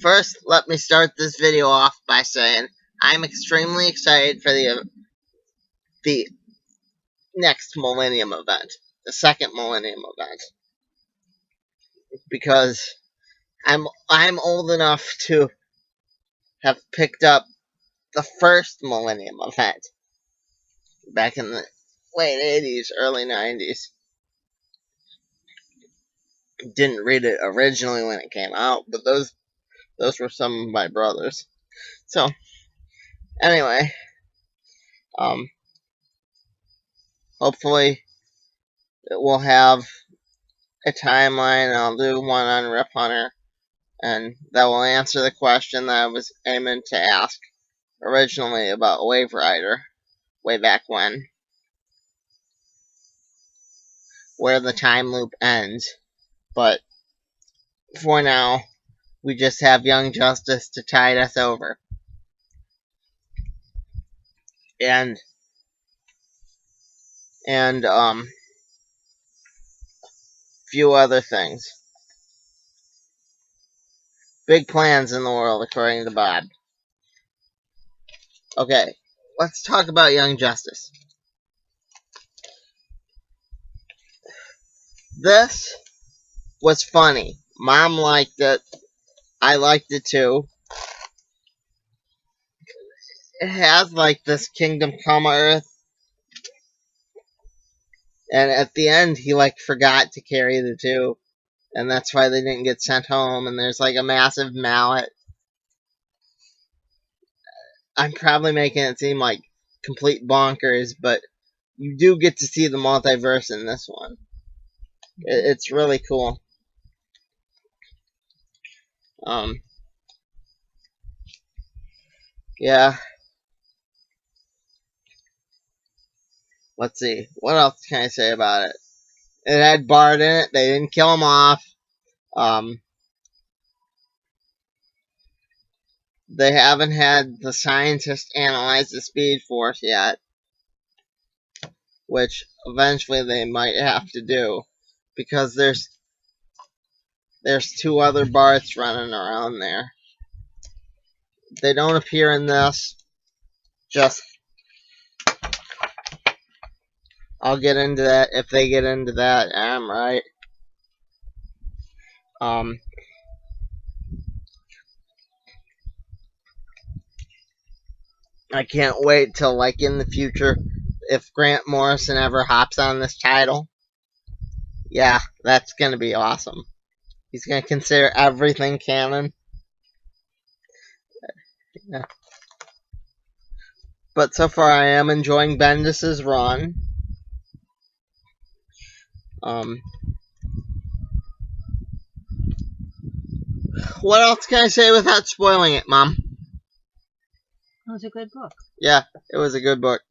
First, let me start this video off by saying I'm extremely excited for the next Millennium event, the second Millennium event, because I'm old enough to have picked up the first Millennium event back in the late 80s, early 90s. Didn't read it originally when it came out, but those were some of my brothers. So anyway, hopefully we'll have a timeline. I'll do one on Rip Hunter, and that will answer the question that I was aiming to ask originally about Wave Rider way back when, where the time loop ends. But for now, we just have Young Justice to tide us over. And few other things. Big plans in the world, according to Bob. Okay, let's talk about Young Justice. This was funny. Mom liked it. I liked it too. It has like this Kingdom Come Earth, and at the end he like forgot to carry the two, and that's why they didn't get sent home. And there's like a massive mallet. I'm probably making it seem like complete bonkers, but you do get to see the multiverse in this one. It's really cool. Yeah. Let's see. What else can I say about it? It had Bart in it. They didn't kill him off. They haven't had the scientist analyze the Speed Force yet, which eventually they might have to do, because there's two other Barts running around there. They don't appear in this. Just I'll get into that if they get into that. I'm right. I can't wait till, like, in the future, if Grant Morrison ever hops on this title. Yeah, that's gonna be awesome. He's gonna consider everything canon. Yeah. But so far, I am enjoying Bendis's run. What else can I say without spoiling it, Mom? It was a good book. Yeah, it was a good book.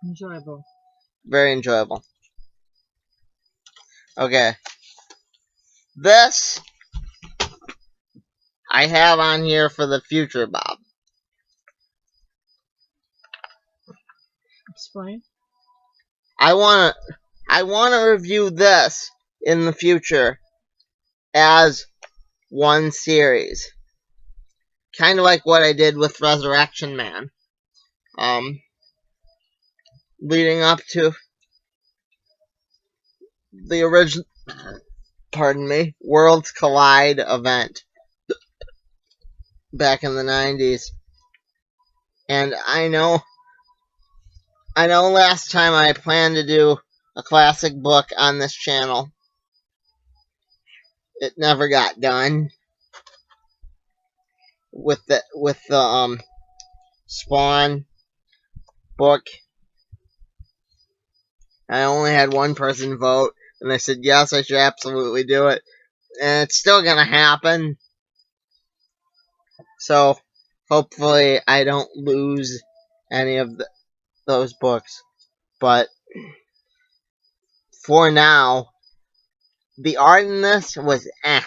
Enjoyable. Very enjoyable. Okay. This I have on here for the future, Bob. Explain. I wanna review this in the future as one series. Kind of like what I did with Resurrection Man. Leading up to the original, Worlds Collide event back in the 90s. And I know last time I planned to do a classic book on this channel. It never got done. With the Spawn book, I only had one person vote, and they said yes, I should absolutely do it, and it's still gonna happen. So hopefully I don't lose any of those books. But for now, the art in this was eh.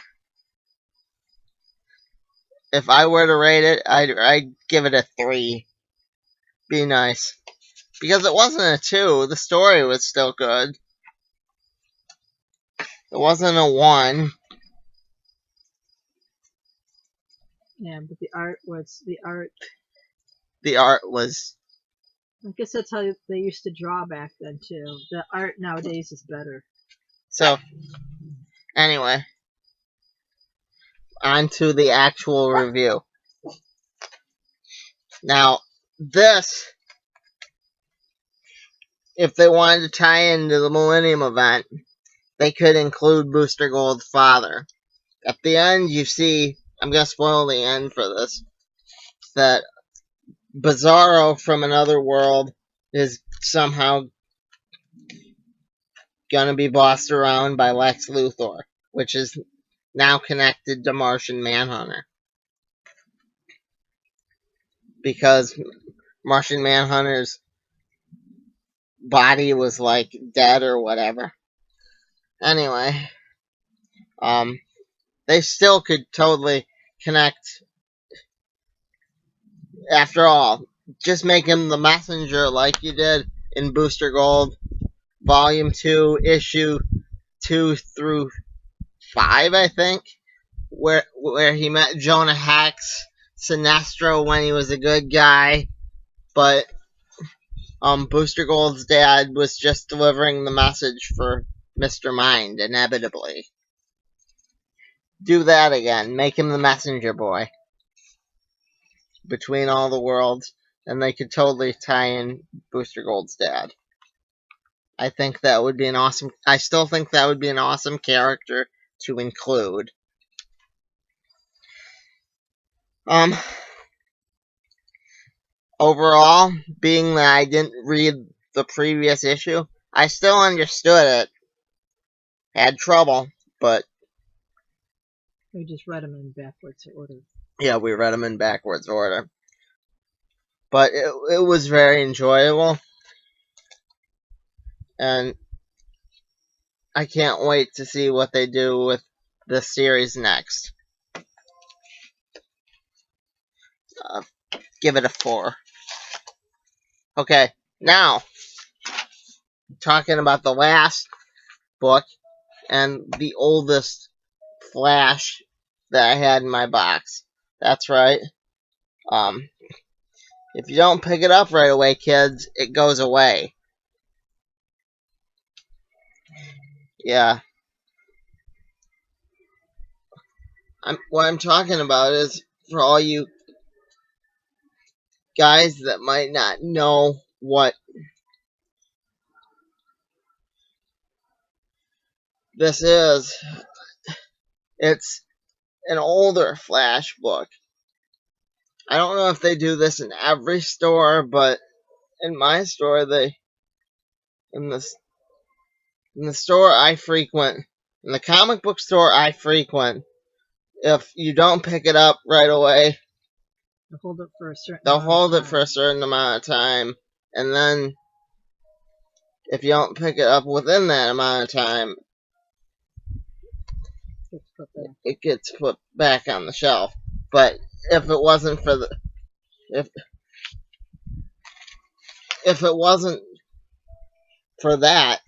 If I were to rate it, I'd give it a 3. Be nice. Because it wasn't a 2. The story was still good. It wasn't a 1. Yeah, but the art was the art. The art was I guess that's how they used to draw back then too. The art nowadays is better. so. Anyway, on to the actual review. Now, this, if they wanted to tie into the Millennium event, they could include Booster Gold's father. At the end, you see, I'm going to spoil the end for this, that Bizarro from another world is somehow going to be bossed around by Lex Luthor, which is now connected to Martian Manhunter. Because Martian Manhunter's body was like dead or whatever. Anyway, they still could totally connect. After all, just make him the messenger like you did in Booster Gold, Volume 2, Issue 2 through 5, I think, where he met Jonah Hex, Sinestro when he was a good guy, but Booster Gold's dad was just delivering the message for Mr. Mind, inevitably. Do that again. Make him the messenger boy between all the worlds, and they could totally tie in Booster Gold's dad. I think that would be an awesome. I still think that would be an awesome character to include. Um, Overall, being that I didn't read the previous issue, I still understood it. Had trouble, but We just read them in backwards order. yeah, we read them in backwards order. But it was very enjoyable, and I can't wait to see what they do with this series next. Give it a 4. Okay, now, talking about the last book and the oldest Flash that I had in my box. That's right. Um, if you don't pick it up right away, kids, it goes away. Yeah. What I'm talking about is for all you guys that might not know what this is. It's an older Flash book. I don't know if they do this in every store, but in my store, in the in the store I frequent, in the comic book store I frequent, if you don't pick it up right away, They'll hold it for a certain they'll amount of hold it time. for a certain amount of time, and then if you don't pick it up within that amount of time, It's put back. it gets put back on the shelf. But if it wasn't for the if it wasn't for that,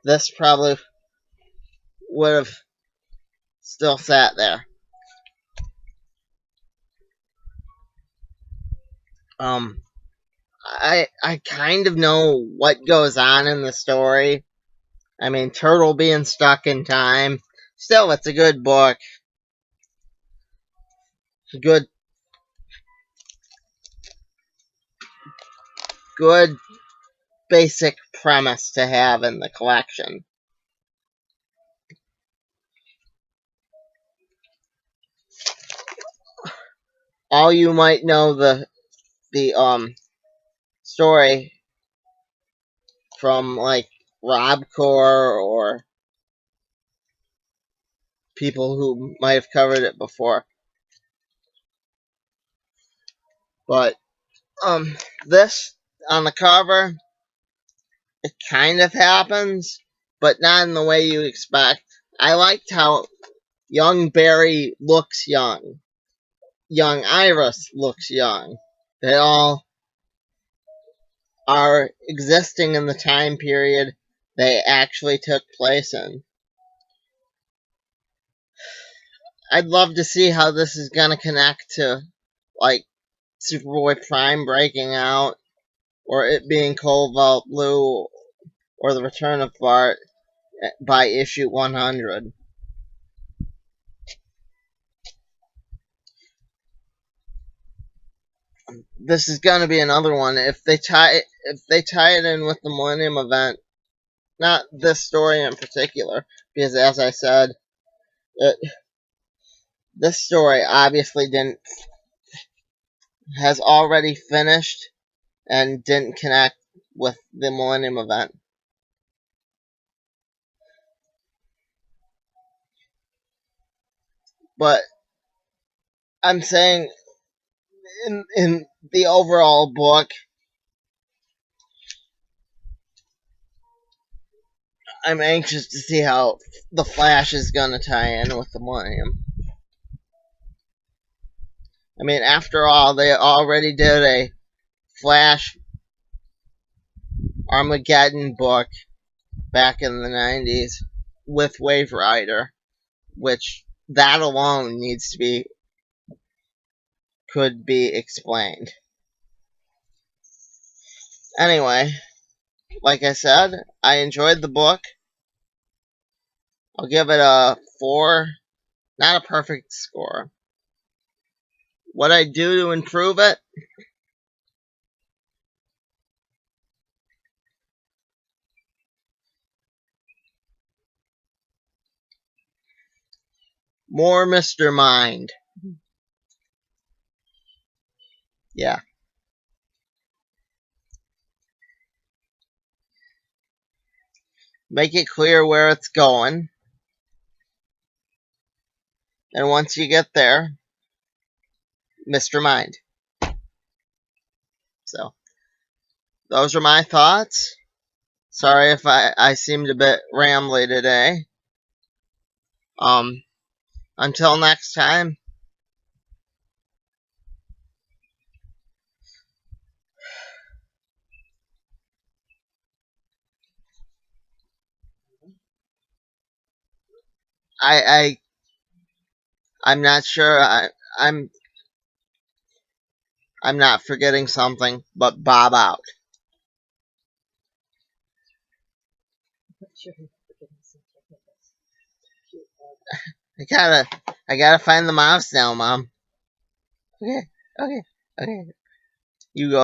this probably would have still sat there. Um, I kind of know what goes on in the story. I mean, Turtle being stuck in time. Still, it's a good book. Good, good basic premise to have in the collection. All you might know the story from like Robcore or people who might have covered it before. But this on the cover, it kind of happens, but not in the way you expect. I liked how young Barry looks young. Young Iris looks young. They all are existing in the time period they actually took place in. I'd love to see how this is gonna connect to, like, Superboy Prime breaking out, or it being Cobalt Blue, or the return of Bart by issue 100. This is gonna be another one. If they tie it in with the Millennium event, not this story in particular, because as I said, it, this story obviously has already finished and didn't connect with the Millennium event. But I'm saying in the overall book, I'm anxious to see how the Flash is gonna tie in with the Millennium. I mean, after all, they already did a Flash Armageddon book back in the 90s with Wave Rider, which that alone could be explained. Anyway, like I said, I enjoyed the book. I'll give it a 4, not a perfect score. What I do to improve it? More Mr. Mind. Yeah. Make it clear where it's going. And once you get there, Mr. Mind. So, those are my thoughts. Sorry if I seemed a bit rambly today. Until next time, I I'm not sure. I'm not forgetting something, but Bob out. I gotta find the mouse now, Mom. Okay, okay, okay. You go.